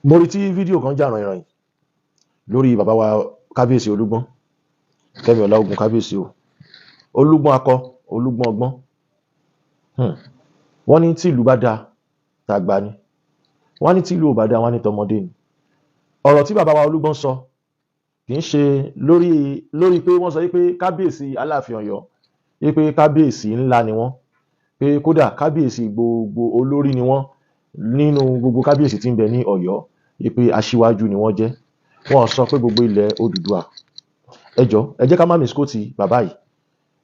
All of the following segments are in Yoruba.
mo rí tí fídíò kan jà ràn lórí bàbá wa kábíyèsí Olúgbọ́n Kẹ́mi Ọláògùn kábíyèsí o Olúgbọ́n akọ Olúgbọ́n ọgbọ́n wọ́n ní tí ìlú bá dáa tàgbà ni wọ́n ní tí ìlú ò bá dáa wọ́n ní tọmọdé ni ọ̀rọ̀ tí bàbá wa Olúgbọ́n sọ kì í ṣe lórí pé wọ́n sọ pé kábíyèsí Aláàfin Ọ̀yọ́ pé kábíyèsí ńlá ni wọ́n pé kódà kábíyèsí gbogbo olórí ni wọ́n nínú gbogbo kábíyèsí tí ń bẹ ní Ọ̀yọ́ pé aṣíwájú ni wọ́n jẹ́ wọ́n sọ pé gbogbo ilẹ̀ Odùduwà ẹ jẹ́ ká má miskóòtì bàbá yìí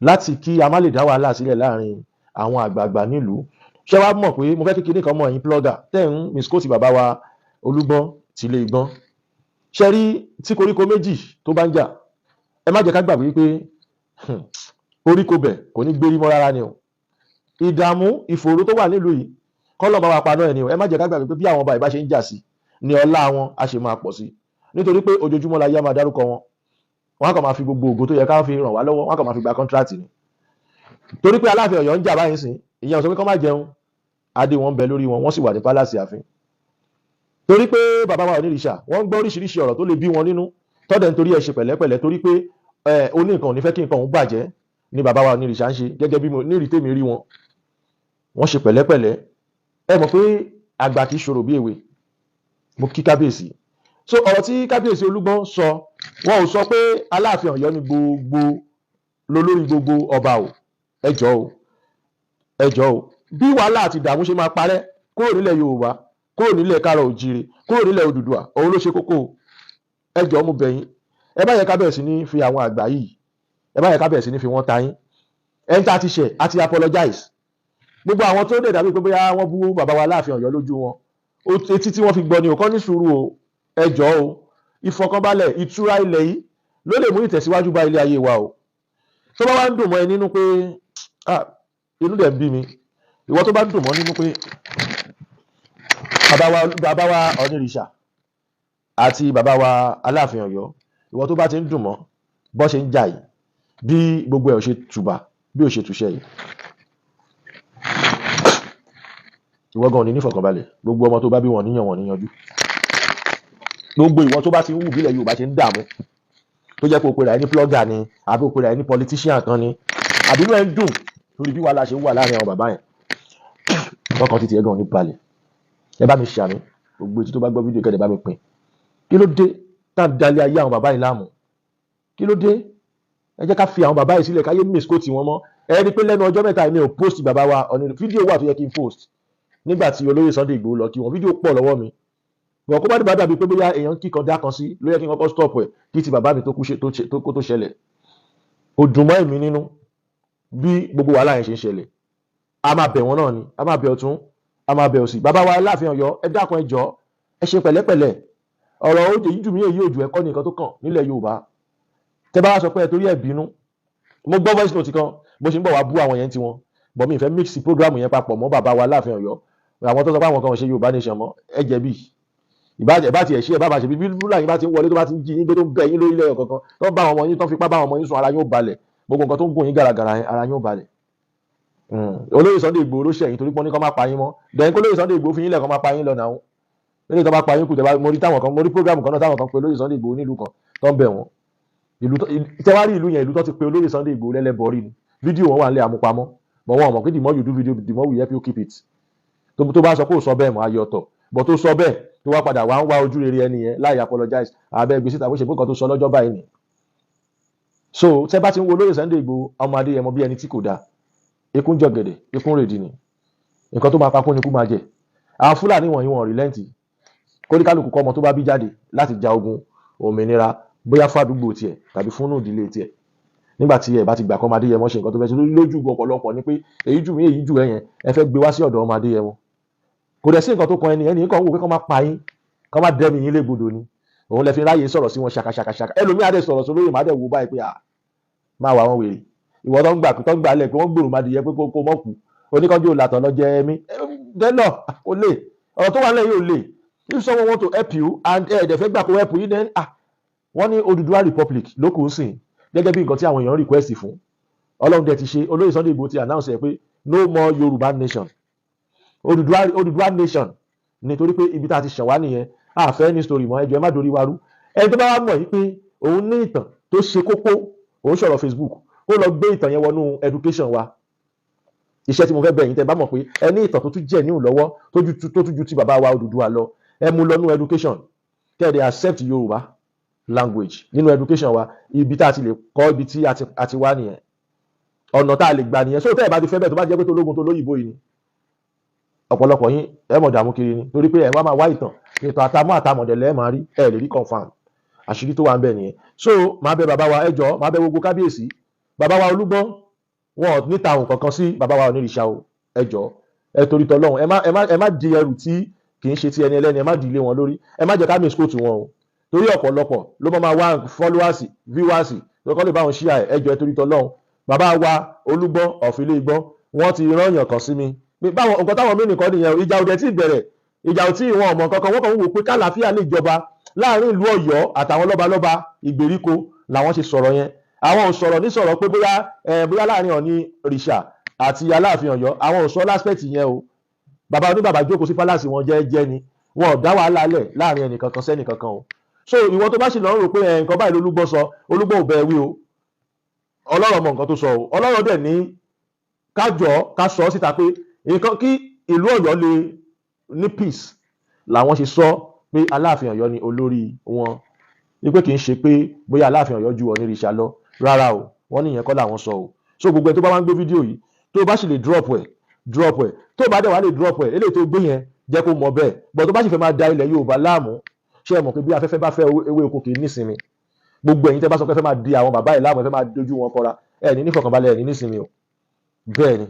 láti kí a má lè dá wàhálà sílẹ̀ láàrin àwọn àgbààgbà nílùú ṣé wàá mọ̀ pé mo fẹ́ kí kinní kan mọ̀ ẹ̀yin plọ́gà tẹ́ ń miskóòtì bàbá wa Olúgbọ́n tìlé Ìgbọ́n ṣe rí tí koríko méjì tó bá ń jà ẹ má jẹ́ ká gbàgbé wípé koríko bẹ̀ kò ní gbérí mọ́ rárá ni o ìdààmú ìfòòró tó wà nílùú yìí kọ́lọ̀ bá wa paná ẹ̀ ni o ẹ má jẹ́ ká gbàgbé pé bí àwọn ọba ìbá ṣe ń jà sí ni ọlá wọn a ṣe máa pọ̀ sí nítorí pé ojoojúmọ́ la yá máa dárúkọ wọn wọn kàn máa fi gbogbo ògo tó yẹ ká fi ràn wá lọ́wọ́ wọn kàn máa fi gba kọ́ńtíráàtì ni torí pé Aláàfin Ọ̀yọ́ ń jà báyìí sìn ìyẹn ò sọ pé kán má jẹun adé wọn ń bẹ lórí wọn wọ́n sì wà ní pálásì ààfin torí pé bàbá wa onírìṣà wọ́n ń gbọ́ oríṣiríṣi ọ̀rọ̀ tó lè bí wọn nínú tọ́dẹ̀ nítorí ẹ̀ ṣe pẹ̀lẹ́pẹ̀lẹ́ torí pé oní nǹkan ò ní fẹ́ kí nǹkan òun bàjẹ́ ni bàbá wa onírìṣà ń ṣe gẹ́gẹ́ bí mo nírì tèmi rí wọn wọ́n ṣe pẹ̀lẹ́pẹ̀lẹ́ ẹ mọ̀ pé àgbà kì í ṣòro bí èwe mo kí kábíyèsí so ọ̀rọ̀ tí kábíyèsí Olúgbọ́n sọ wọn ò sọ pé Aláàfin Ọ̀yọ́ ni gbogbo lólórí gbogbo ọba o ẹ jọ̀ọ́ o bí wàhálà àti ìdààmú ṣe máa parẹ́ kúrò nílẹ̀ Yorùbá kúrò nílẹ̀ Káàárọ̀ Oòjíire kúrò nílẹ̀ Odùduwà òun ló ṣe kókó ẹ jọ̀ọ́ mo bẹ̀ yín ẹ bá yẹ ká bẹ̀rẹ̀ sí ní fi àwọn àgbà yìí ẹ bá yẹ ká bẹ̀rẹ̀ sí ní fi wọ́n ta yín ẹni tá a ti ṣẹ̀ àti apologize gbogbo àwọn tó dẹ̀ dàbí pé bóyá wọ́n bú bàbá wa Aláàfin Ọ̀yọ́ lójú wọn etí tí wọ́n fi gbọ́ ni ò kọ́ ní sùúrù o ẹ jọ̀ọ́ o ìfọ̀kànbalẹ̀ ìtura ilẹ̀ yìí ló lè mú ìtẹ̀síwájú bá ilé ayé wa o tó bá wá ń dùn mọ́ ẹ nínú pé inú dẹ̀ ń bí mi ìwọ tó bá ń dùn mọ́ nínú pé bàbá wa onírìṣà àti bàbá wa Aláàfin Ọ̀yọ́ ìwọ tó bá ti ń dùn mọ́ bọ́ ṣe ń jà yìí bí gbogbo ẹ̀ ò ṣe tùbà bí ò ṣe túṣẹ́ yìí ìwọ gan ní nífọ̀kànbalẹ̀ gbogbo ọmọ tó bá bí wọn níyanjú gbogbo ìwọ tó bá ti ń wù bílẹ̀ Yorùbá ṣe ń dààmú tó jẹ́ pé o pèrè ẹ ní plọ́gà ni àbí o pèrè ẹ ní politician kan ni àbí inú ẹ ń dùn lórí bí wàhálà ṣe wà láàrin àwọn bàbá yẹn lọ́kàn títí ẹ gan ní balẹ̀ ẹ bá mi ṣàmì gbogbo etí tó bá gbọ́ fídíò kẹ́lẹ̀ bá mi pín kí ló dé tá à ń dalẹ̀ ayé àwọn bàbá yìí láàmú kí ló dé ẹ jẹ́ ká fi àwọn bàbá yìí sílẹ̀ káyé miskóòtì wọn mọ́ ẹ rí pé lẹ́nu ọjọ́ mẹ́ta mi ò post bàbá wa ọ̀nà fídíò wà tó yẹ kí n post nígbà tí olóyè Sunday Igboho lọ kí wọn fídíò pọ̀ lọ́wọ́ mi wọn kó bá dìbò dàbí pé bóyá èèyàn kíkan dá kan sí ló yẹ kí n kọ́kọ́ stop ẹ̀ kí ti bàbá mi tó ṣẹlẹ̀ ó dùn mọ́ èmi nínú bí gbogbo wàhálà yẹn ṣe ń ṣẹlẹ̀ a máa bẹ̀ wọ́n náà ni a máa bẹ̀ ọ̀tún a máa bẹ̀ òsì bàbá wa Aláàfin Ọ̀yọ́ ẹ dákun ẹ jọ̀ọ́ ẹ ṣe pẹ̀lẹ́pẹ̀lẹ́ ọ̀rọ̀ òjò yìí jù mí èyí òjò ẹ̀kọ́ ní nǹkan tó kàn nílẹ̀ Yorùbá tẹ bá wá sọ pé ẹ torí ẹ bínú mo gbọ́ voice note kan bó ṣe ń bọ̀ wá bú àwọn yẹn ti wọn bọ̀ mi ìfẹ́ mix program yẹn papọ̀ mọ́ bàbá wa Aláàfin Ọ̀yọ́ àwọn tó sọ pé àwọn kan ò ṣe Yorùbá nation mọ́ ẹ jẹ̀bi ìbá tiẹ̀ ṣe ẹ̀ bá máa ṣe bí bíbélà yín bá ti ń wọlé tó bá ti ń jí yín gbé tó ń bẹ yín lórí ilẹ̀ kankan tó ń bá àwọn ọmọ yín tó ń fipá bá àwọn ọmọ yín sùn ara yín ó balẹ̀ gbogbo nǹkan tó ń gùn yín gàràgàrà ara yín ó balẹ̀ olóyè Sunday Igboho ló ṣẹ̀yìn torí pọ́n ní kọ́ máa pa yín mọ́ dẹ̀yìn kó lóyè Sunday Igboho fi yín lẹ̀ kọ́ máa pa yín lọ náà lórí tó bá pa yín kù mo rí program kan náà táwọn kan pe olóyè Sunday Igboho nílùú kan tó ń bẹ̀ wọ́n tẹ́wárí ìlú yẹn ìlú tó ti pe olóyè Sunday Igboho lẹ́lẹ́bọ̀rí ni fídíò wọn wà nílẹ̀ àmúpamọ́ bọ̀ wọn mọ̀ pé the more you do video the more we help you keep it tó bá sọ pé ò sọ bẹ́ẹ̀ mọ́ ayé ọ̀tọ̀ bọ̀ tó sọ bẹ́ẹ̀ tó wá padà wá ń wá ojú rere ẹni yẹn láì apologize àbẹ́ gbèsè tàbí ṣe pé nǹkan tó sọ lọ́jọ́ báyìí ni so tẹ́ bá ti ń wo olóyè Sunday Igboho ọmọ Adéyẹmọ bí ẹni tí kò dáa ikú ń jọ̀gẹ̀dẹ̀ ikú ń rèdí ni nǹkan tó máa pakún ni kú máa jẹ àwọn Fúlàní wọ̀nyí wọn rìlẹ́ǹtì kóníkálùkù kọ́ ọmọ tó bá bí jáde láti ja ogun òmìnira bóyá fún àdúgbò tiẹ̀ tàbí fún ìdílé tiẹ̀ nígbà tí ẹ bá ti gbà kọ́ ọmọ Adéyẹmọ ṣe nǹkan tó fẹ́ ṣe lójú ọ̀pọ̀lọpọ̀ ni pé èyí jù mí èyí jù ẹ yẹn ẹ fẹ́ gbé wá sí ọ̀dọ̀ ọmọ Adéyẹmọ kò dẹ̀ sí nǹkan tó kan ẹni kan wò pé kọ́ máa pa yín kọ́ máa dẹ́mi yín légbodò ni òun lẹ fi ráyè sọ̀rọ̀ sí wọn ṣàkàṣàkàṣàkà ẹlòmíì adé sọ̀rọ̀ sí olóyè má dẹ̀ wò báyìí pé máa wà wọn wèrè ìwọ tó ń gbà lẹ̀ pé wọ́n gbòòrò máa dìyẹ pé kó mọ̀ kú oníkanjú òlàtọ̀ lọ jẹ ẹmí dẹ́nà ó lè ọ̀rọ̀ tó wà lẹ́yìn ò lè if someone want to help you and ẹ̀ẹ́dẹ̀ fẹ́ gbà kó help you then wọ́n ní Odùduwà Republic lókùn sìn gẹ́gẹ́ bí nǹkan tí àwọn èèyàn request fún Ọlọ́run dẹ̀ ti ṣe olóyè Sunday Igboho ti announce ẹ̀ pé no more Yorùbá nation Odùduwà nation nítorí pé ibi tá a ti ṣàn wá nìyẹn àfẹ́ ní story mọ́, ẹ jọ̀ọ́ ẹ má dorí wa rú. Ẹni tó bá wá mọ̀ yìí pé òun ní ìtàn tó ṣe kókó, òun sọ̀rọ̀ Facebook, ó lọ gbé ìtàn yẹn wọnú education wa. Iṣẹ́ tí mo fẹ́ bẹ̀ yín tẹ́ bá mọ̀ pé ẹ ní ìtàn tó tún jẹ́ níhùn lọ́wọ́ tó tún ju ti bàbá wa Odùduwà lọ, ẹ mú lọ nú education, kẹ́ẹ̀dẹ̀ accept Yorùbá language nínú education wa. Ibi tá a ti lè kọ́, ibi tí a ti wá nìyẹn, ọ̀nà tá a lè gbà nìyẹn. So tẹ́ ẹ bá ti fẹ́ bẹ́ẹ̀, tó bá jẹ́ pé tó lógun tó lóyìnbó yìí ni, ọ̀pọ̀lọpọ̀ yín ẹ mọ̀ dààmú kiri ni, torí pé ẹ máa wá ìtàn àtàmọ̀dẹ̀lẹ̀ ẹ máa rí, ẹ lè rí confam. Àṣírí tó wà ń bẹ nìyẹn. So máa bẹ bàbá wa, ẹ jọ̀ọ́, máa bẹ gbogbo kábíyèsí, bàbá wa Olúgbọ́n, wọn ò níta ohun kankan sí bàbá wa Onírìṣà o, ẹ jọ̀ọ́, ẹ torí tọlọ́run, ẹ má di ẹrù tí kì í ṣe ti ẹni ẹlẹ́ni, ẹ má di ilé wọn lórí, ẹ má jẹ́ ká misquote wọn o, torí ọ̀pọ̀lọpọ̀ ló máa wá followers, viewers lọ́kọ́ lè bá wọn share ẹ jọ̀ọ́, ẹ torí tọlọ́run. Bàbá wa Olúgbọ́n of Ilé-Igbọ́n, wọ́n ti rányàn kan sí mi pé báwọn nǹkan táwọn mí nìkan nìyẹn, ìjà òdẹ tí bẹ̀rẹ̀, ìjà ò tí wọn ọmọ kankan, wọ́n kàn ń wò pé kálàáfíà lè jọba láàrin ìlú Ọ̀yọ́ àtàwọn lọ́balọ́ba ìgbèríko làwọn ṣe sọ̀rọ̀ yẹn. Àwọn ò sọ̀rọ̀ ní sọ̀rọ̀ pé bóyá láàrin Ọ̀nìrìṣà àti Aláàfin Ọ̀yọ́, àwọn ò sọ láspẹ̀tì yẹn o. Bàbá oníbàbá jókòó sí pálásì wọn jẹ́ẹ́jẹ́ ni, wọn ò dá wàhálà lẹ̀ láàrin ẹnìkankan sẹ́nìkankan o. So ìwọ tó bá sì lọ rò pé nǹkan báyìí lolúgbọ́n sọ, Olúgbọ́n ò bẹ́ẹ̀ wí o, Ọlọ́run mọ nǹkan tó sọ o. Ọlọ́run dẹ̀ ní ká sọ síta pé nǹkan kí ìlú Ọ̀yọ́ lè ní peace làwọn ṣe sọ pé Aláàfin Ọ̀yọ́ ni olórí wọn, wípé kì í ṣe pé bóyá Aláàfin Ọ̀yọ́ ju Ọ̀nìrìṣà lọ, rárá o, wọ́n ní ìyẹn kọ́ làwọn sọ o. So gbogbo ẹ tó bá wá ń gbé fídíò yìí, tó bá sì lè drop ẹ̀, tó bá dẹ̀ wá lè drop ẹ̀, eléyìí tó gbé yẹn jẹ́ kó mọ bẹ́ẹ̀. But tó bá sì fẹ́ máa da ilẹ̀ Yorùbá láàmú, ṣé ẹ mọ̀ pé bí afẹ́fẹ́ bá fẹ́ ewé oko kì í nísinmi. Gbogbo ẹ̀yin tẹ́ bá sọ pé fẹ́ máa di àwọn bàbá yìí láàmú, ẹ fẹ́ máa dojú wọn kọra, ẹ ní nífọ̀kànbalẹ̀, ẹ ní nísinmi o. Bẹ́ẹ̀ ni,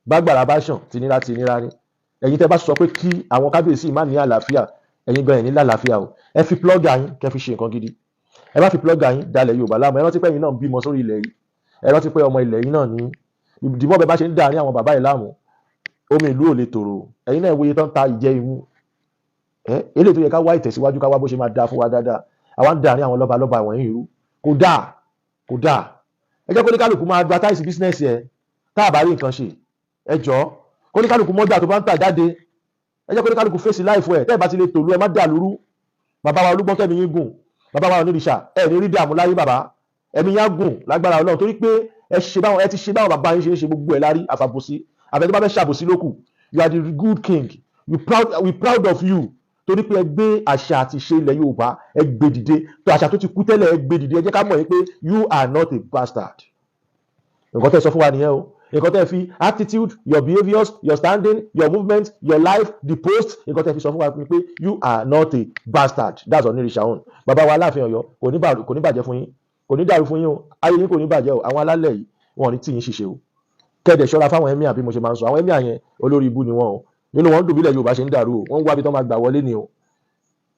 bágbàrá bá ṣàn tinira ni. Ẹ̀yin tẹ́ bá sọ pé kí àwọn kábíyèsí má ní àlàáfíà, ẹ̀yin gan ẹ̀ ní lálàáfíà o. Ẹ fi plọ́gà yín kẹ́ fi ṣe nǹkan gidi, ẹ má fi plọ́gà yín dalẹ̀ Yorùbá láàmú. Ẹ rántí pé ẹ̀yin náà ń bímọ sórí ilẹ̀ yìí, ẹ rántí pé ọmọ ilẹ̀ yìí náà ní ìdìbò bẹ́ẹ̀ bá ṣe ń dà ní àwọn bàbá yìí láàmú, omi ìlú ò lè tòrò. Ẹ̀yin náà wòye tán ta ìjẹ imú, eléyìí tó yẹ ká wá ìtẹ̀síwájú, ká wá bó ṣe máa dáa fún wa dáadáa, àwa ń dà ní àwọn lọ́balọ́ba wọ̀nyí irú, kò dáa. Ẹ jẹ́ kó ní kálukú máa advertise business ẹ̀, tá a bá rí nǹkan ṣe, ẹ jọ̀ọ́, kó ní kálukú mọ́jà tó bá ń tà jáde, ẹ jẹ́ kó ní kálukú fèsì láìfù ẹ̀, tẹ́ ẹ bá ti lè tòlú, ẹ má dà lúrú. Bàbá wa Olúgbọ́n kẹ́mi yín gùn, bàbá wa Onírìṣà, ẹ ní rí dààmú láyé bàbá, ẹ̀mí yá gùn lágbára Ọlọ́run, torí pé ẹ ti ṣe báwọn bàbá yín ṣe gbogbo ẹ̀ lárí àfàbòsí, àbẹ̀ tó bá fẹ́ ṣàbòsí lókù. You are the good king, we proud of you, torí pé ẹ gbé àṣà àti ìṣe ilẹ̀ Yorùbá, ẹ gbé dìde, tó àṣà tó ti kú tẹ́lẹ̀ ẹ gbé dìde. Ẹ jẹ́ ká mọ̀ yín pé you are not a bastard. Nǹkan tẹ́ sọ fún wa nìyẹn o. Nǹkan tẹ́ fi attitude, your behaviours, your standing, your movement, your life, the post, nǹkan tẹ́ fi sọ fún wa pé you are not a bastard. That's Onírìṣà own. Bàbá wa Aláàfin Ọ̀yọ́ kò ní bàjẹ́ fún yín, kò ní dàrú fún yín o, ayé yín kò ní bàjẹ́ o. Àwọn alálẹ̀ yìí wọn ò ní tí yín ṣiṣẹ́ o. Kẹ́ẹ̀dẹ̀ ṣọ́ra fáwọn ẹ̀mí àbí mo ṣe máa ń sọ, àwọn ẹ̀mí àyẹn olórí ibú ni wọ́n o. Nínú wọn dùn bílẹ̀ Yorùbá ṣe ń dàrú o, wọ́n ń wá bí tán máa gbà wọlé ni o.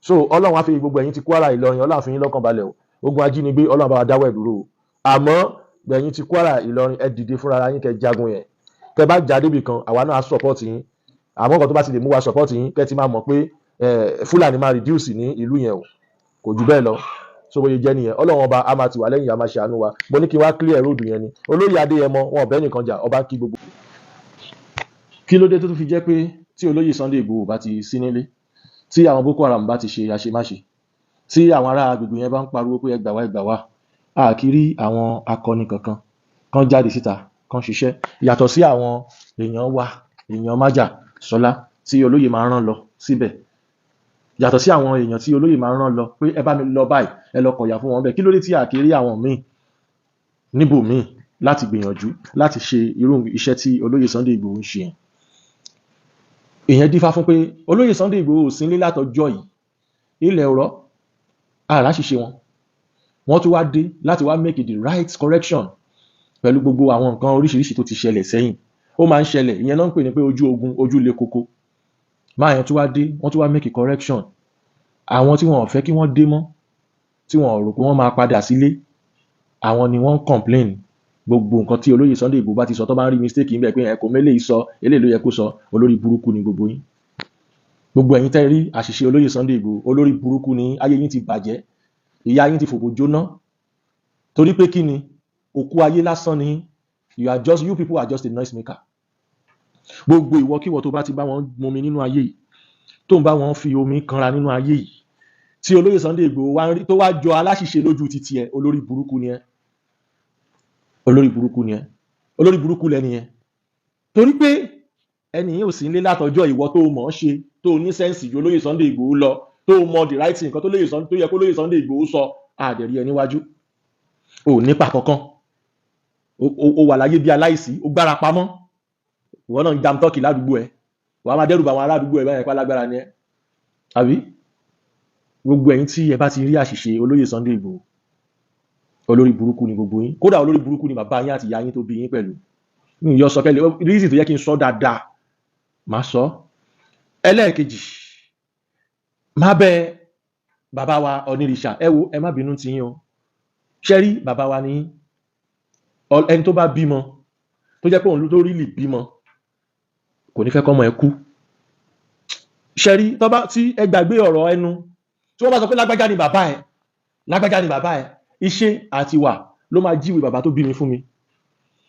So Ọlọ́run á fi gbogbo ẹ̀yin ti Kwara Ìlọrin, Ọlọ́run á fi yín lọ́kàn balẹ̀ o. Ogun ajínigbé Ọlọ́run bá wa dáwọ́ ẹ̀ dúró o. Àmọ́ gbẹ̀yìn ti Kwara Ìlọrin, ẹ dìde fúnra yín, kẹ́ jagun yẹn. Kẹ́ bá jà débi kan, àwa náà á support yín. Àmọ́ nǹkan tó bá ti lè mú wa support yín, kẹ́ ti máa mọ̀ pé Fúlàní máa reduce ní ìlú yẹn o, kò jù bẹ́ẹ̀ lọ. So bóyá jẹ́ nìyẹn, Ọlọ́run ọba á máa ti wà lẹ́yìn, á máa ṣàánú wa. Mo ní kí n wá clear road yẹn ni. Olóyè Adéyẹmọ wọn ọ̀bẹ nìkan jà, ọba kí gbogbo. Kí ló dé tó tún fi jẹ́ pé tí olóyè Sunday Igboho bá ti sí nílé, tí àwọn Boko Haram bá ti ṣe àṣemáṣe, tí àwọn ará agbègbè yẹn bá ń pariwo pé ẹ gbà wá, a kì í rí àwọn akọni kankan kan jáde síta kan ṣiṣẹ́, yàtọ̀ sí àwọn èèyàn Májà Sọlá tí olóyè máa rán lọ síbẹ̀, yàtọ̀ sí àwọn èèyàn tí olóyè máa rán lọ pé ẹ bá mi lọ báyìí, ẹ lọ kọ̀yà fún wọn bẹ́ẹ̀. Kí ló dé tí a kì í rí àwọn míì níbòmíì láti gbìyànjú láti ṣe irú iṣẹ́ tí olóyè Sunday Igboho ń ṣe yẹn? Ìyẹn dífá fún pé olóyè Sunday Igboho sí nílé látọjọ́ yìí, ilẹ̀ ọ̀rọ̀ àrà ṣiṣẹ́ wọ́n tún wá dé láti wá make the right correction pẹ̀lú gbogbo àwọn nǹkan oríṣiríṣi tó ti ṣẹlẹ̀ sẹ́yìn. Ó máa ń ṣẹlẹ̀, ìyẹn náà ń pè ní pé ojú ogun, ojú le koko. Máa yẹn tún wá dé, wọ́n tún wá make correction. Àwọn tí wọn ò fẹ́ kí wọ́n dé mọ́, tí wọn ò rò pé wọ́n máa padà sílé, àwọn ni wọ́n ń complain gbogbo nǹkan tí olóyè Sunday Igboho bá ti sọ, tó bá ń rí mistake ń bẹ̀ pé ẹ̀kọ́ mélé yìí sọ, eléyìí ló yẹ kó sọ, olórí burúkú ni gbogbo yín. Gbogbo ẹ̀yin tẹ́ rí àṣìṣe olóyè Sunday Igboho, olórí burúkú ni, ayé yín ti bàjẹ́, ìyá yín ti fòbò jóná, torí pé kí ni, òkú ayé lásán ni, you people are just a noise maker. Gbogbo ìwọkíwọ tó bá ti bá wọn mumi nínú ayé yìí, tó ń bá wọn fi omi kanra nínú ayé yìí tí olóyè Sunday Igboho wá ń rí tó wá jọ aláṣìṣe lójú títí ẹ, olórí burúkú ni ẹ, olórí burúkú ni ẹ, olórí burúkú lẹni yẹn. Torí pé ẹni yìí ò sí nílé látọjọ́ ìwọ tó mọ̀ ọ́ ṣe tó ní sẹ́ǹsì ju olóyè Sunday Igboho lọ tó mọ the right thing nǹkan tó yẹ kó olóyè Sunday Igboho sọ àdẹ̀rí ẹ níwájú. Ò nípa kankan, ó wà láyé bí aláìsí, ó gbára pamọ́, ìwọ náà ń jam tọ́kì ládùúgbò ẹ, wàá máa dẹ́rù bá àwọn aládùúgbò ẹ báyẹn pa lágbára ni ẹ, àbí? Gbogbo ẹ̀yin tí ẹ bá ti rí àṣìṣe olóyè Sunday Igboho, olórí burúkú ni gbogbo yín, kódà olórí burúkú ni bàbá yín àti ìyá yín tó bí yín pẹ̀lú. Yọ sọ kẹ́lẹ́ reason tó yẹ kí n sọ dáadáa máa sọ. Ẹlẹ́ẹ̀kejì, má bẹ bàbá wa Onírìṣà, ẹ wo ẹ má bínú ti yín o, ṣe rí bàbá wa ní ẹni tó bá bímọ tó jẹ́ pé òun ló rí lì bímọ kò ní fẹ́ kọ́mọ ẹ kú. Ṣe rí tí ẹ gbàgbé ọ̀rọ̀ ẹnu tí wọ́n bá sọ pé lágbájá ni bàbá ẹ, lágbájá ni bàbá ẹ, iṣẹ́ àti wà ló máa jíwèé bàbá tó bí mi fún mi.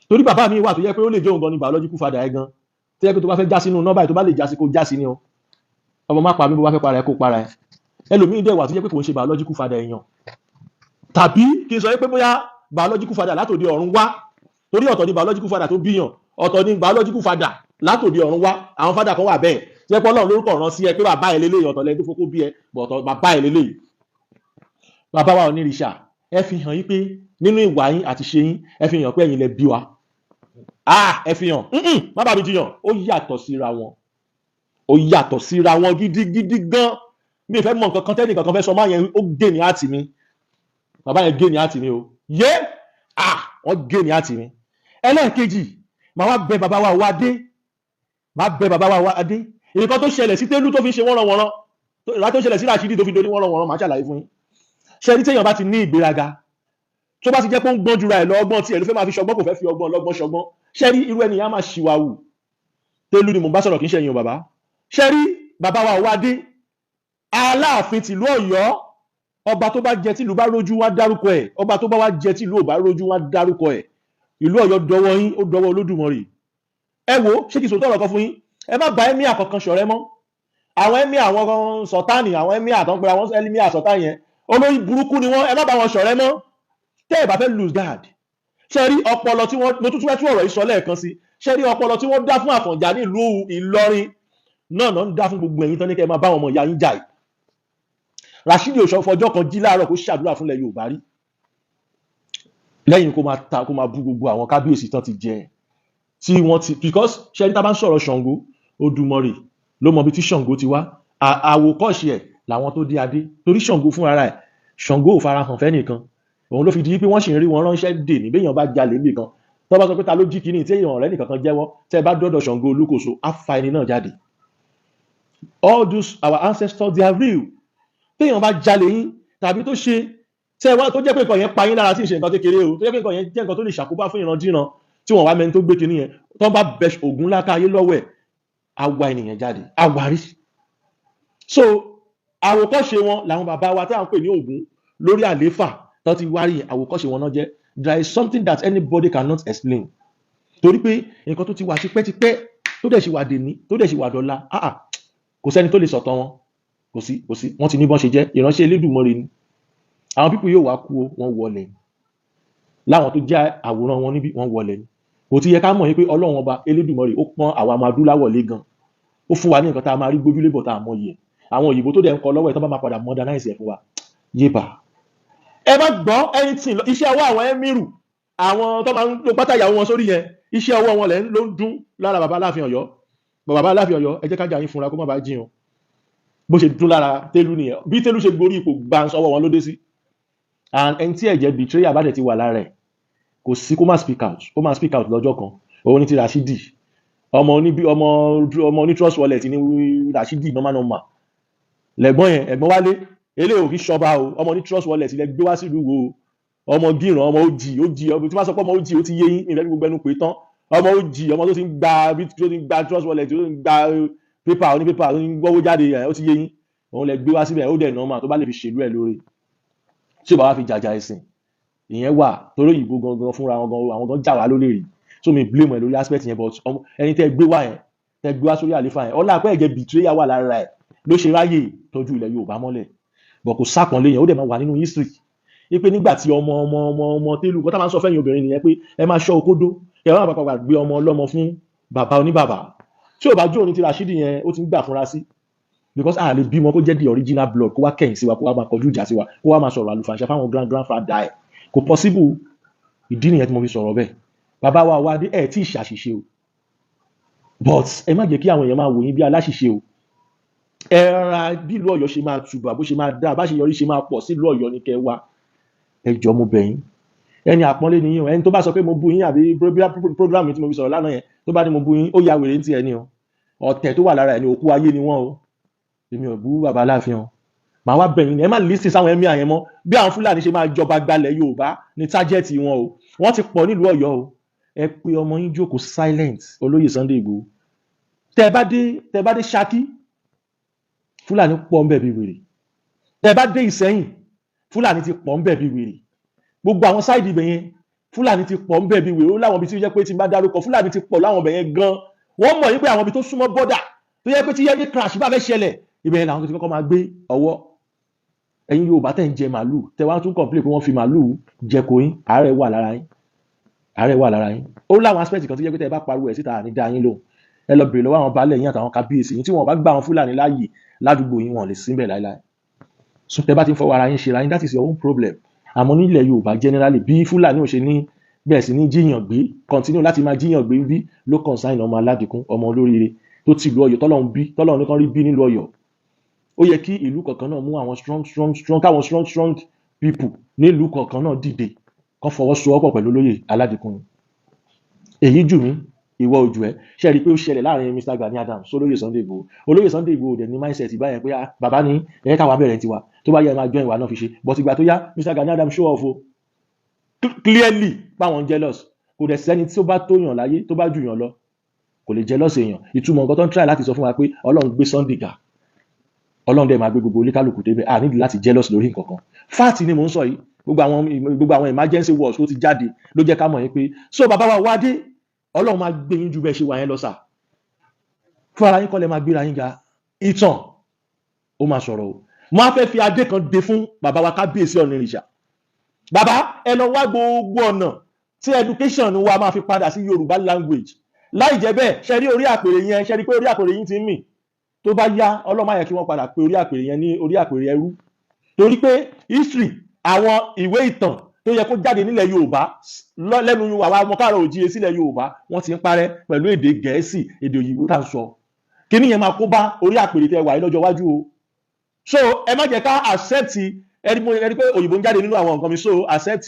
Torí bàbá mi wà tó jẹ́ pé ó lè jẹ́ òun gan ni biological father ẹ gan, tó jẹ́ pé tó bá fẹ́ já sínú nọ́mbà tó bá lè já sí kó já sí ni o, ọmọ má pa mí bó bá fẹ́ para ẹ kó para ẹ. Ẹlòmíì dẹ̀ wà tó jẹ́ pé kò ń ṣe biological father èèyàn, tàbí kí n sọ pé bóyá biological father látòdì ọ̀run wá, torí ọ̀tọ̀ ni biological father tó bíyàn, ọ̀tọ̀ ni biological father látòdì ọ̀run wá. Àwọn father kan wà bẹ́ẹ̀ tí ẹ pé Ọlọ́run lórúkọ rán sí ẹ pé bàbá ẹ lélẹ́yìí, ọ̀tọ̀ lẹ́ni tó fokó bí ẹ, ọ̀tọ̀ bàbá ẹ lélẹ́yìí. Bàbá wa Onírìṣà, ẹ fi hàn yín pé nínú ìwà yín àti ṣe yín, ẹ fi hàn pé ẹ̀yin lẹ bí wa. Ẹ fi hàn, má bàa mi jiyàn, ó yàtọ̀ síra wọn, ó yàtọ̀ síra wọn gidigidi gan. Mi ò fẹ́ mọ nǹkan kan tẹ́nì kankan fẹ́ sọ máa yẹn, ó gé ní àtì mi, bàbá yẹn gé ní àtì mi o, wọ́n gé ní àtì mi. Ẹlẹ́ẹ̀kejì, màá wá bẹ bàbá wa Wádé, màá bẹ bàbá wa Wádé, nǹkan tó ṣẹlẹ̀ sí Télú tó fi ṣe wọ́nranwọ̀nran, ìwà tó ṣẹlẹ̀ sí Ràṣídì tó fi dorí wọ́nranwọ̀nran, màá ṣàlàyé fún yín. Ṣé ní téèyàn bá ti ní ìgbéraga, tó bá ti jẹ́ pé ó ń gbọ́n jura ẹ̀ lọ, ọgbọ́n tí ẹ̀ ló fẹ́ máa fi ṣọgbọ́n, kò fẹ́ fi ọgbọ́n lọ́gbọ́n ṣọgbọ́n, ṣé rí irú ẹni yẹn á máa ṣìwàwù. Télú ni mo bá sọ̀rọ̀, kì í ṣe ẹ̀yin o bàbá. Ṣé rí bàbá wa Wádé, Aláàfin tìlú Ọ̀yọ́, ọba tó bá jẹ tìlú bá rójú wá dárúkọ ẹ̀, ọba tó bá wá jẹ tìlú ò bá rójú wá dárúkọ ẹ̀. Ìlú Ọ̀yọ́ dọwọ́ yín, ó dọwọ́ Olódùmarè. Ẹ wo, ṣé kí n sòótọ́ ọ̀rọ̀ kan fún yín, ẹ má bá ẹ́míà kankan ṣọ̀rẹ́ mọ́. Àwọn ẹ́míà, àwọn sọ̀tánì, àwọn ẹ́míà tó ń pera wọn ẹ́míà sọ̀tánì yẹn, olórí burúkú ni wọ́n, ẹ má bá wọn ṣọ̀rẹ́ mọ́. Tẹ́ ẹ bá fẹ́ lose guard, ṣe rí ọpọlọ tí wọ́n, mo tún fẹ́ tún ọ̀rọ̀ yìí sọ lẹ́ẹ̀kan sí, ṣe rí ọpọlọ tí wọ́n dá fún Àfọ̀njá ní ìlú Ìlọrin náà ń dá fún gbogbo ẹ̀yin tán ní kẹ́ ẹ máa bá wọn ọmọ ìyá yín jà yìí. Ràṣídì òṣò fọjọ́ kan jí láàárọ̀ kó ṣàdúrà fúnlẹ̀ Yorùbá rí, lẹ́yìn kó máa bú gbogbo àwọn kábíyèsí tán ti jẹ tí wọ́n ti, because ṣe ní tá bá ń sọ̀rọ̀ Ṣàngó, Odùmarè ló mọ ibi tí Ṣàngó ti wá, àwòkọ́ṣe ẹ̀ làwọn tó dé adé, torí Ṣàngó fún ara ẹ̀, Ṣàngó ò farahàn fẹ́nìkan, òun ló fi di pé wọ́n sì ń rí wọn ránṣẹ́ dè ní béèyàn bá jalè níbì kan, tó bá sọ pé ta ló jí kíní tí èèyàn ọ̀rẹ́ nìkan kan jẹ́wọ́, tẹ́ bá dọ́dọ̀ Ṣàngó Olúkòso á fa ẹni náà jáde. All those our ancestors, they are real. Téèyàn bá jalè yín tàbí tó ṣe tẹ́ wá tó jẹ́ pé nǹkan yẹn pa yín lára tí ì ṣe nǹkan kékeré o, tó jẹ́ pé nǹkan yẹn jẹ́ nǹkan tó lè ṣàkóbá fún ìrandíran tí wọ́n wá mẹ́ni tó gbé kíní yẹn, tó bá bẹ Ògún láká ayé lọ́wọ́ ẹ̀, á wá ènìyàn jáde, á wá rí. So àwòkọ́ṣe wọn làwọn bàbá wa tí à ń pè ní Ògún lórí àléfà tó ti wárí, àwòkọ́ṣe wọn náà jẹ́. There is something that anybody cannot explain. Torí pé nǹkan tó ti wà tipẹ́tipẹ́ tó dẹ̀ ṣì wà dèní, tó dẹ̀ ṣì wà dọ́là, kò sẹ́ni tó lè sọ̀tàn wọn, kò sí, wọ́n ti ní bọ́n ṣe jẹ́, ìránṣẹ́ Elédùmarè ni. Àwọn pípù yóò wá kú o, wọ́n wọlé ni. Láwọn tó jẹ́ àwòrán wọn níbí, wọ́n wọlé ni. Kò ti yẹ ká mọ̀ yín pé Ọlọ́run ọba Elédùmarè ó pọ́n àwa ọmọ adúláwọ̀ lé gan. Ó fún wa ní nǹkan tá a máa rí gbójúlé bọ̀ tá a mọ̀ yìí. Àwọn òyìnbó tó dẹ̀ ń kọ lọ́wọ́ ẹ̀ tó bá máa padà modernize ẹ̀ fún wa. Yébà. Ẹ má gbọ́ anything, iṣẹ́ ọwọ́ àwọn ẹ́mírù, àwọn tó máa ń lo pátá ìyàwó wọn sórí yẹn, iṣẹ́ ọwọ́ wọn ló ń dún lára bàbá Aláàfin Ọ̀yọ́. Bàbá Aláàfin Ọ̀yọ́, ẹ jẹ́ ká jà yín fúnra kó má bàa jiyàn. Bó ṣe dún lára Télú nìyẹn, bí Télú ṣe gorí ipò gbà ń sọwọ́ wọn ló dé sí. And ẹni tí ẹ̀jẹ̀ betrayal bá dẹ̀ ti wà lára ẹ̀, kò sí kó má speak out, ó má speak out lọ́jọ́ kan. Òun ni ti Ràṣídì, ọmọ ní trust wallet ní Ràṣídì normal. Lẹ́gbọ́n yẹn, ẹ̀gbọ́n Wálé, eléyìí ò kí ṣọba o, ọmọ ní trust wallet lẹ gbé wá sílùú wo, ọmọ gíran, ọmọ òjì, tí wọ́n sọ pé ọmọ òjì ó ti yé yín, ìrẹ́bí gbogbo ẹnu pé tán, ọmọ òjì, ọmọ tó ti ń gba trust wallet, tó ti ń gba pépà onípépà, tó ń gbọ́wó jáde, ó ti yé yín, òun lẹ gbé wá síbẹ̀, ó dẹ̀ normal tó bá lè fi ṣèlú ẹ̀ lóore. Ṣé bàbá fi jàjà ẹ̀sìn ìyẹn wà, torí ìbò gangan fúnra wọn gan, àwọn gan jà wá lólè rí, so mi blame ẹ lórí aspect yẹn, but ẹni tẹ́ gbé wá yẹn, tẹ́ gbé wá sórí àlefa yẹn, ọlá pé ẹ̀jẹ̀ betrayal wà lára ẹ̀, ló ṣe ráyè tọ́jú ilẹ̀ Yorùbá mọ́lẹ̀ bọ̀ kò sápọ̀nlé yẹn ó dẹ̀ máa wà nínú history wípé nígbà tí ọmọ télù kọ́tà máa ń sọ fẹ́yìn obìnrin nìyẹn pé ẹ máa ṣọ́ okódó ẹ máa pàpà gbé ọmọ ọlọ́mọ fún bàbá oníbàbà tí ò bá jó ní ti Rashidi yẹn ó ti ń gbà fúnra sí because a lè bímọ kó jẹ́ the original blood kó wá kẹ̀yìn sí wa kó wá máa kọjú ìjà sí wa kó wá máa sọ̀rọ̀ àlùfàǹṣà fáwọn grandfather ẹ̀ kò possible ìdí nìyẹn tí mo fi sọ̀rọ̀ bẹ́ẹ̀ bàbá wa wá dé ẹ̀ tí ì ṣàṣìṣe o but ẹ má jẹ́ kí àwọn èèyàn máa wò yín bí aláṣìṣe o ẹ ra bí ìlú Ọ̀yọ́ ṣe máa tùbà bó ṣe máa dá bá ṣe yọrí ṣe máa pọ̀ sí ìlú Ọ̀yọ́ ní kẹ́ wá ẹ jọ̀ọ́ mo bẹ̀ yín ẹni àpọ́nlé ni yín o ẹni tó bá sọ pé mo bú yín àbí program mi tí mo fi sọ̀rọ̀ lánàá yẹn tó bá ní mo bú yín ó ya wèrè ní ti ẹni o ọ̀tẹ̀ tó wà lára ẹni òkú ayé ni wọ́n o èmi ò bú bàbá Aláàfin o màá wá bẹ̀ yín ẹ má lísìn sáwọn ẹ̀mí àyẹn mọ́ bí àwọn Fúlàní ṣe máa jọba gbalẹ̀ Yorùbá ní tájẹ́ẹ̀tì wọn o wọ́n ti pọ̀ nílùú Ọ̀yọ́ o ẹ pé ọmọ yín jókòó silent olóyè Sunday Igboho tẹ́ bá dé Ṣakí Fúlàní pọ̀ ńbẹ̀ bí wèrè tẹ́ bá dé Ìṣẹ́yìn Fúlàní ti pọ̀ ńbẹ̀ bí wèrè gbogbo àwọn sáìdì ibẹ̀ yẹn Fúlàní ti pọ̀ ńbẹ̀ bí wèrè ó láwọn ibi tí ó jẹ́ pé tí n bá dárúkọ Fúlàní ti pọ̀ láwọn ibẹ̀ yẹn gan wọ́n mọ̀ yín pé àwọn ibi tó súnmọ́ bọ́dà tó yẹ pé tí yẹ́yẹ́ crash bá fẹ́ ṣẹlẹ̀ ibẹ̀ yẹn làwọn ti kọ́kọ́ máa gbé ọwọ́ ẹ̀yin Yorùbá tẹ̀ ń jẹ màálù tẹ́ wá tún complain pé wọ́n fi màálù jẹ koyin àárẹ̀ wà lára yín ó láwọn aspect kan tó yẹ pé tẹ́ bá pariwo ẹ̀ síta ní dá yín lóhùn ẹ lọ bèrè lọ́wọ́ àwọn baálẹ̀ yín àtàwọn kábíyèsí yín tí wọ́n bá gbà àwọn Fúlàní láàyè ládùúgbò yín wọn lè síbẹ̀ láíláí so tẹ́ bá ti ń fọwọ́ ara yín ṣe ra yín that is your own problem àmọ́ nílẹ̀ Yorùbá generally bí Fúlàní ò ṣe ní bẹ́ẹ̀ sì ní jíyàn gbé continue láti máa jíyàn gbé bí ló consign ọmọ aládìkún ọmọ olóríire tó ti ìlú Ọ̀yọ́ tọ́lọ́run nìkan rí bí nílùú Ọ̀yọ́ ó yẹ kí ìlú kọ̀ọ̀kan náà mú àwọn strong people nílùú kọ̀ọ̀kan náà dìde kó fọwọ́sowọ́pọ̀ pẹ̀lú olóyè aládìkún èyí jù mí ìwọ ojú ẹ ṣe rí i pé ó ṣẹlẹ̀ láàrin Mr. Gani Adams sólóyè Sunday Igboho olóyè Sunday Igboho dẹ̀ ní mindset báyẹn pé bàbá ní ẹ̀yẹ́ káwa bẹ̀rẹ̀ tiwa tó bá yẹ máa join ìwà náà fi ṣe but ìgbà tó yá Mr. Gani Adams show off o clearly báwọn jealous kò dẹ̀ sẹ́ni tí ó bá tó yàn láyé tó bá jù yàn lọ kò lè jealous èèyàn ìtumọ̀ nǹkan tó ń try láti sọ fún wa pé Ọlọ́run gbé Sunday ga Ọlọ́run dẹ̀ máa gbé gbogbo oníkálukú débẹ̀ a nídìí láti jealous lórí nǹkan kan fact ni mò ń sọ yìí gbogbo àwọn emergency words tó ti jáde ló jẹ́ ká mọ̀ yín pé so bàbá wa wá dé Ọlọ́run máa gbé yín ju bẹ́ẹ̀ ṣe wà yẹn lọ sà fún ara yín kọ́ lẹ máa gbéra yín ga ìtàn ó máa sọ̀rọ̀ o mo á fẹ́ fi adé kan dé fún bàbá wa kábíyèsí Ọ̀nìrìṣà bàbá ẹ lọ wá gbogbo ọ̀nà tí education wa máa fi padà sí Yorùbá language láì jẹ́ bẹ́ẹ̀ ṣe rí orí àpèrè yẹn ṣe rí pé orí àpèrè yín ti ń mì tó bá yá Ọlọ́run má yẹ kí wọ́n padà pé orí àpèrè yẹn ní orí àpèrè ẹrú torí pé history àwọn ìwé ìtàn tó yẹ kó jáde nílẹ̀ Yorùbá lẹ́nu àwọn ọmọ káàrọ̀ òjíire sílẹ̀ Yorùbá wọ́n ti ń parẹ́ pẹ̀lú èdè Gẹ̀ẹ́sì èdè òyìnbó tá à ń sọ kíní yẹn máa kó bá orí àpèrè tẹ́ wà lọ́jọ́ iwájú o so ẹ má jẹ́ ká accept ẹni pé òyìnbó ń jáde nínú àwọn nǹkan mi so accept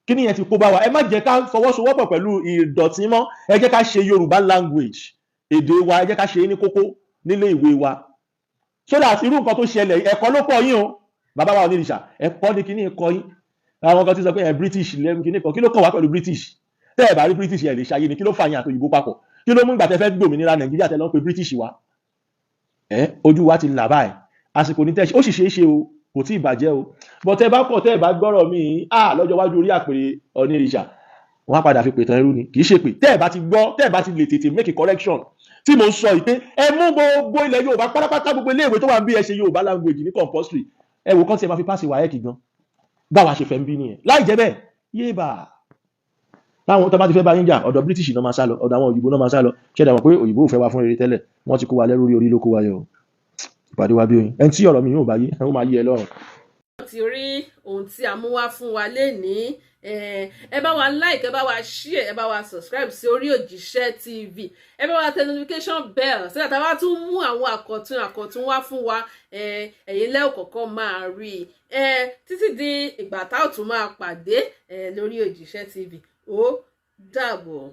kíní yẹn ti kó bá wa ẹ má jẹ́ ká fọwọ́sowọ́pọ̀ pẹ̀lú ìdọ̀tí mọ́ ẹ jẹ́ ká ṣe Yorùbá language èdè wa ẹ jẹ́ ká ṣe é ní kókó nílé ìwé wa so that irú nǹkan tó ṣẹlẹ̀ ẹ̀kọ́ ló pọ̀ yín o bàbá wa Ọ̀nìrìṣà ẹ̀kọ́ ni kíní ẹ̀kọ́ yín àwọn kan ti sọ pé British lẹ́nu kíní kan kí ló kàn wá pẹ̀lú British tẹ́ ẹ̀ bá rí British ẹ̀ lè ṣayé ni kí ló fà yín àti òyìnbó papọ̀ kí ló mú ìgbà tẹ́ fẹ́ gbòmìnira Nàìjíríà tẹ́ lọ́ pé British wa ojú wa ti là báyìí àsìkò ní tẹ́ṣe ó sì ṣeé ṣe o kò tí ì bàjẹ́ o but tẹ́ bá kọ̀ tẹ́ ẹ̀ bá gbọ́rọ̀ mi lọ́jọ́ iwájú orí àpèrè Ọ̀nìrìṣà wọ́n á padà fi pètàn ẹrú ni kì í ṣe pé tẹ́ ẹ̀ bá ti gbọ́ tẹ́ ẹ̀ bá ti lè tètè make a correction tí mo ń sọ yìí pé ẹ mú gbogbo ilẹ̀ Yorùbá pátápátá gbogbo iléèwé tó wà ń bí ẹ ṣe Yorùbá language ní compulsory ẹ wò kán tí ẹ máa fi pàṣẹ WAEC gan báwa ṣe fẹ́ ń bí nìyẹn láì jẹ́ bẹ́ẹ̀ yéèbà táwọn tó bá ti fẹ́ bá yín jà ọ̀dọ̀ British náà máa sá lọ ọ̀dọ̀ àwọn òyìnbó náà máa sá lọ ṣẹ́dá wọn pé òyìnbó ò fẹ́ wá fún rere tẹ́lẹ̀ wọ́n ti kó wa lẹ́rú orí ló kó wa yọ ìpàdé wa bí oyin ẹni tí ọ̀rọ̀ mi yóò bá yé ẹ ó máa yé ẹ lọ́rùn. ti rí ohun tí a mú wá fún wa lénìí ẹ bá wa like ẹ bá wa share ẹ bá wa subscribe sí Orí Òjíṣẹ́ TV ẹ bá wa tẹ notification bell sí àtàwọn bá tún mú àwọn àkọ̀tun wá fún wa ẹ̀yin lẹ́ kọ̀ọ̀kan máa rí títí di ìgbà tá ò tún máa pàdé lórí Òjíṣẹ́ TV ó dàbọ̀.